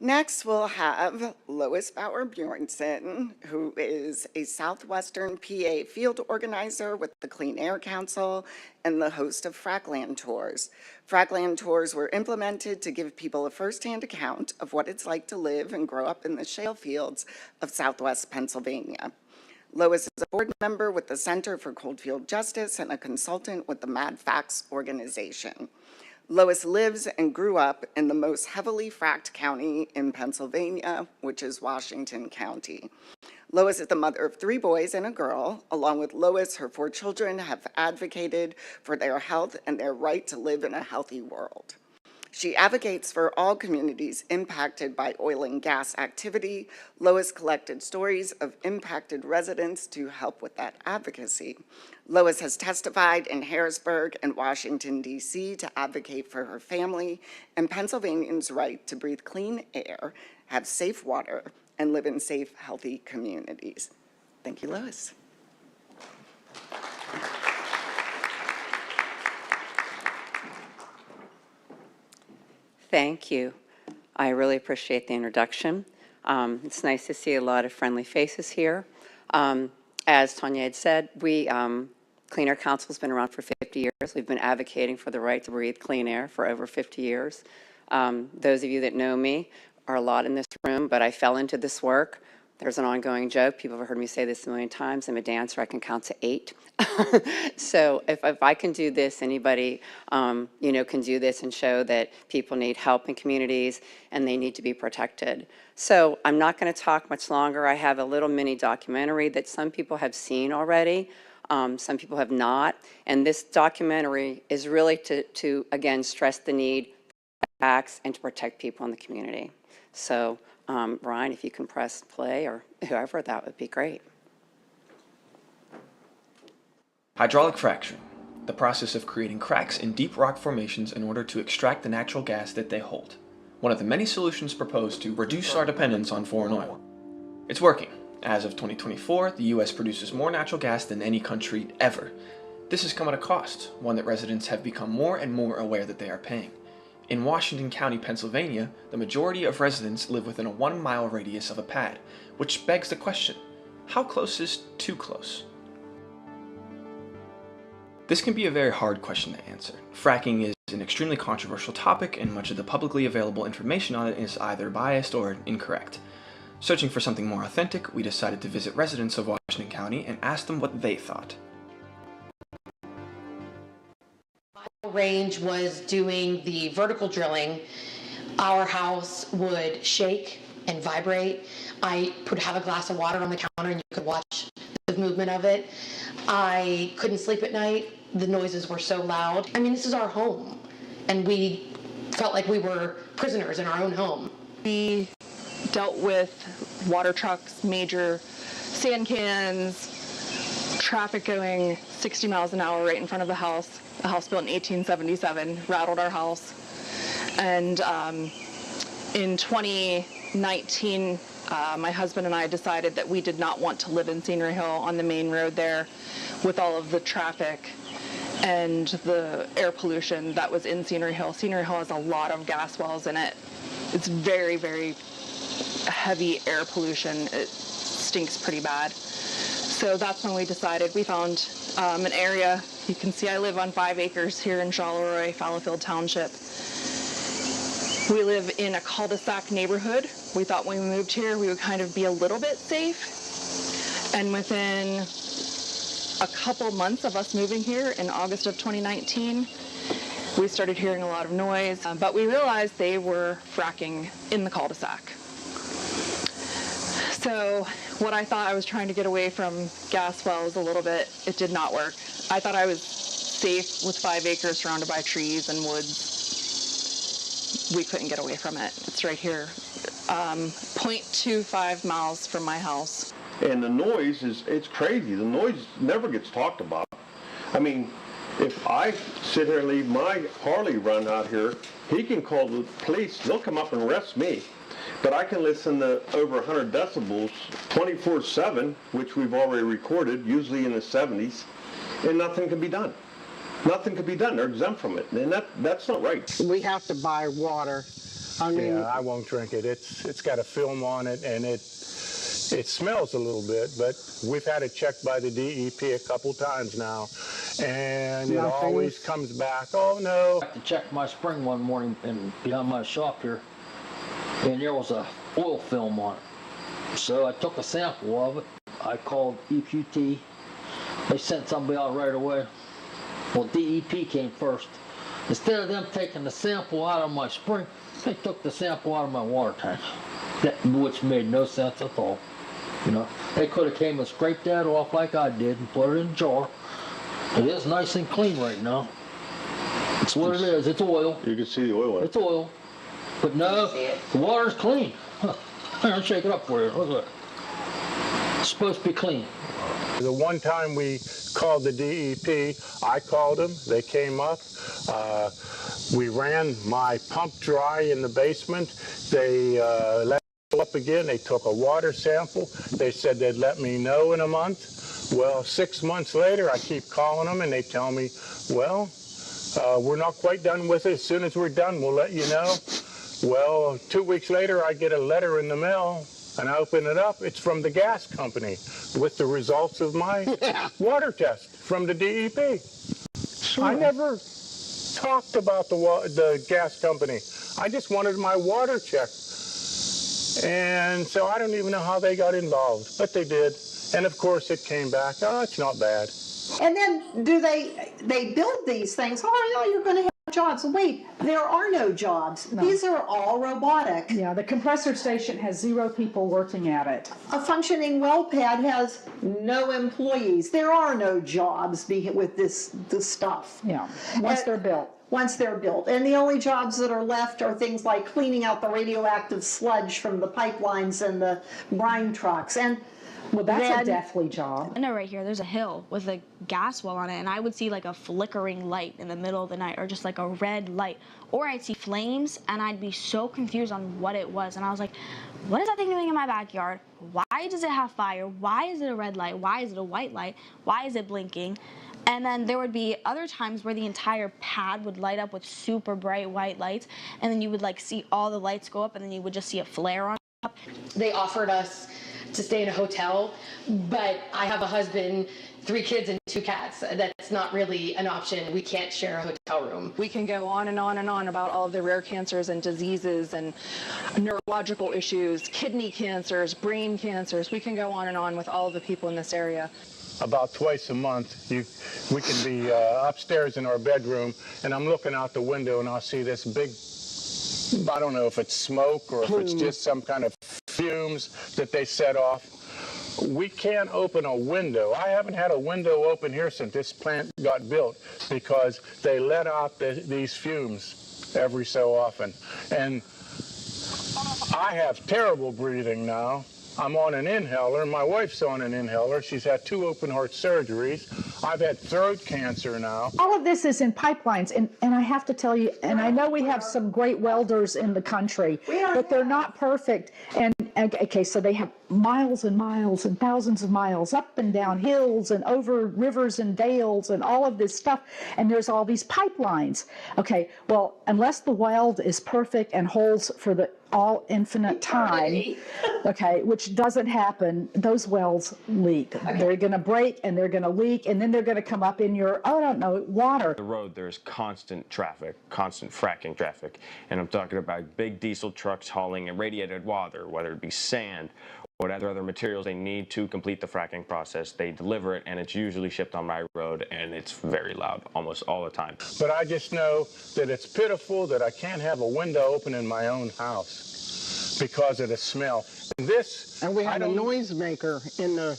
Next, we'll have Lois Bower-Bjornson, who is a Southwestern PA field organizer with the Clean Air Council and the host of Frackland tours. Frackland tours were implemented to give people a firsthand account of what it's like to live and grow up in the shale fields of Southwest Pennsylvania. Lois is a board member with the Center for Coldfield Justice and a consultant with the Mad Facts organization. Lois lives and grew up in the most heavily fracked county in Pennsylvania, which is Washington County. Lois is the mother of 3 boys and a girl. Along with Lois, her 4 children have advocated for their health and their right to live in a healthy world. She advocates for all communities impacted by oil and gas activity. Lois collected stories of impacted residents to help with that advocacy. Lois has testified in Harrisburg and Washington, D.C. to advocate for her family and Pennsylvanians' right to breathe clean air, have safe water, and live in safe, healthy communities. Thank you, Lois. Thank you. I really appreciate the introduction. It's nice to see a lot of friendly faces here. As Tanya had said, Clean Air Council has been around for 50 years. We've been advocating for the right to breathe clean air for over 50 years. Those of you that know me are a lot in this room, but I fell into this work. There's an ongoing joke. People have heard me say this a million times. I'm a dancer. I can count to 8. So if I can do this, anybody, can do this and show that people need help in communities and they need to be protected. So I'm not going to talk much longer. I have a little mini documentary that some people have seen already. Some people have not. And this documentary is really to again, stress the need for acts and to protect people in the community. So Ryan, if you can press play, or whoever, that would be great. Hydraulic fracturing, the process of creating cracks in deep rock formations in order to extract the natural gas that they hold. One of the many solutions proposed to reduce our dependence on foreign oil. It's working. As of 2024, the U.S. produces more natural gas than any country ever. This has come at a cost, one that residents have become more and more aware that they are paying. In Washington County, Pennsylvania, the majority of residents live within a 1-mile radius of a pad, which begs the question, how close is too close? This can be a very hard question to answer. Fracking is an extremely controversial topic, and much of the publicly available information on it is either biased or incorrect. Searching for something more authentic, we decided to visit residents of Washington County and ask them what they thought. Range was doing the vertical drilling. Our house would shake and vibrate. I would have a glass of water on the counter and you could watch the movement of it. I couldn't sleep at night. The noises were so loud. I mean, this is our home, and we felt like we were prisoners in our own home. We dealt with water trucks, major sand cans, traffic going 60 miles an hour right in front of the house. A house built in 1877 rattled our house. And in 2019, my husband and I decided that we did not want to live in Scenery Hill on the main road there with all of the traffic and the air pollution that was in Scenery Hill. Scenery Hill has a lot of gas wells in it. It's very, very heavy air pollution. It stinks pretty bad. So that's when we decided. We found an area. You can see I live on 5 acres here in Charleroi, Fallowfield Township. We live in a cul-de-sac neighborhood. We thought when we moved here we would kind of be a little bit safe. And within a couple months of us moving here in August of 2019, we started hearing a lot of noise, but we realized they were fracking in the cul-de-sac. So what I thought I was trying to get away from gas wells a little bit, it did not work. I thought I was safe with 5 acres surrounded by trees and woods. We couldn't get away from it. It's right here, 0.25 miles from my house. And the noise it's crazy. The noise never gets talked about. I mean, if I sit here and leave my Harley run out here, he can call the police. They'll come up and arrest me. But I can listen to over 100 decibels 24/7, which we've already recorded, usually in the 70s, and nothing can be done. Nothing can be done. They're exempt from it, and that's not right. We have to buy water I mean, Yeah, I won't drink it. It's got a film on it, and it smells a little bit, but we've had it checked by the DEP a couple times now, and it always comes back, oh no. I checked my spring one morning and behind my shop here, and there was a oil film on it. So I took a sample of it. I called EQT. They sent somebody out right away. Well, DEP came first. Instead of them taking the sample out of my spring, they took the sample out of my water tank, which made no sense at all. You know, they could have came and scraped that off like I did and put it in a jar. It is nice and clean right now. It's what it is. It's oil. You can see the oil in it. It's oil. But no, the water's clean. Huh. I'll shake it up for you. Look at it. It's supposed to be clean. The one time we called the DEP, I called them, they came up. We ran my pump dry in the basement. They let it up again. They took a water sample. They said they'd let me know in a month. Well, 6 months later, I keep calling them, and they tell me, well, we're not quite done with it. As soon as we're done, we'll let you know. Well, 2 weeks later, I get a letter in the mail, and I open it up. It's from the gas company with the results of my water test from the DEP. Sure. I never talked about the gas company. I just wanted my water checked. And so I don't even know how they got involved, but they did. And of course it came back, oh, it's not bad. And then do they build these things? Oh, yeah, you're going to have jobs. Wait, there are no jobs. No. These are all robotic. Yeah, the compressor station has 0 people working at it. A functioning well pad has no employees. There are no jobs with this stuff. Yeah, once they're built. Once they're built. And the only jobs that are left are things like cleaning out the radioactive sludge from the pipelines and the brine trucks. And well, that's a deathly job. I know right here, there's a hill with a gas well on it, and I would see like a flickering light in the middle of the night, or just like a red light. Or I'd see flames, and I'd be so confused on what it was. And I was like, what is that thing doing in my backyard? Why does it have fire? Why is it a red light? Why is it a white light? Why is it blinking? And then there would be other times where the entire pad would light up with super bright white lights, and then you would like see all the lights go up, and then you would just see a flare on top. They offered us to stay in a hotel, but I have a husband, 3 kids, and 2 cats. That's not really an option. We can't share a hotel room. We can go on and on and on about all of the rare cancers and diseases and neurological issues, kidney cancers, brain cancers. We can go on and on with all of the people in this area. About twice a month, we can be upstairs in our bedroom, and I'm looking out the window, and I'll see this big, I don't know if it's smoke or if it's just some kind of fumes that they set off. We can't open a window. I haven't had a window open here since this plant got built because they let out these fumes every so often. And I have terrible breathing now. I'm on an inhaler. My wife's on an inhaler. She's had 2 open heart surgeries. I've had throat cancer now. All of this is in pipelines, and I have to tell you, and I know we have some great welders in the country, but they're not perfect. And okay, so they have miles and miles and thousands of miles up and down hills and over rivers and dales and all of this stuff, and there's all these pipelines. Okay, well, unless the weld is perfect and holds for the all infinite time, okay, which doesn't happen, those wells leak. Okay. They're going to break and they're going to leak, and then they're going to come up in your, I don't know, water. The road, there's constant traffic, constant fracking traffic, and I'm talking about big diesel trucks hauling irradiated water, whether it be sand, whatever other materials they need to complete the fracking process. They deliver it, and it's usually shipped on my road, and it's very loud almost all the time. But I just know that it's pitiful that I can't have a window open in my own house because of the smell. And we have a noise maker in the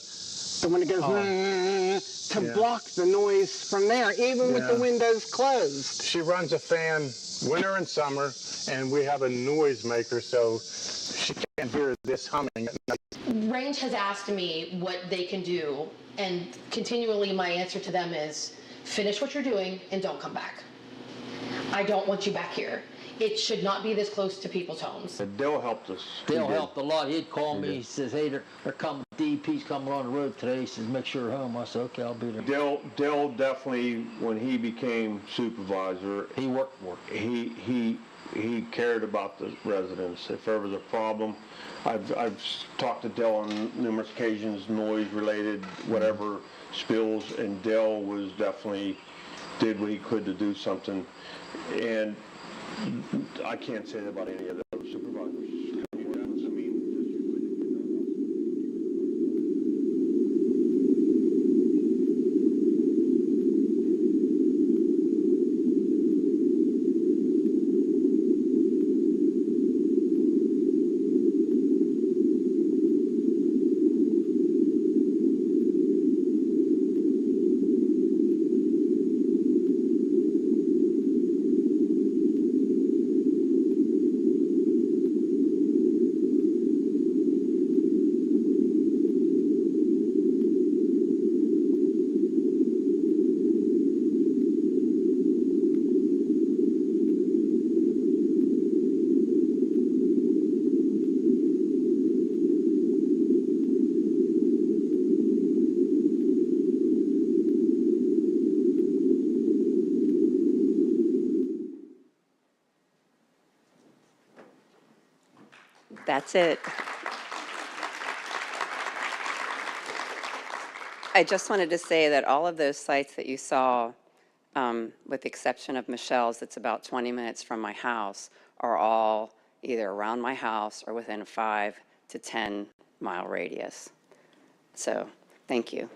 when it goes to block the noise from there, even with the windows closed. She runs a fan winter and summer, and we have a noise maker, so she can't hear this humming at night. Range has asked me what they can do, and continually my answer to them is, finish what you're doing and don't come back. I don't want you back here. It should not be this close to people's homes. Dale helped us. Dale helped a lot. He'd call me. He says, hey, they're coming. DEP's coming on the road today. He says, make sure you're home. I said, okay, I'll be there. Dale definitely, when he became supervisor, he worked for it. He he cared about the residents. If there was a problem, I've talked to Dell on numerous occasions, noise related, whatever spills, and Dell was definitely did what he could to do something. And I can't say that about any of the other supervisors. That's it. I just wanted to say that all of those sites that you saw, with the exception of Michelle's, that's about 20 minutes from my house, are all either around my house or within a 5 to 10 mile radius. So, thank you.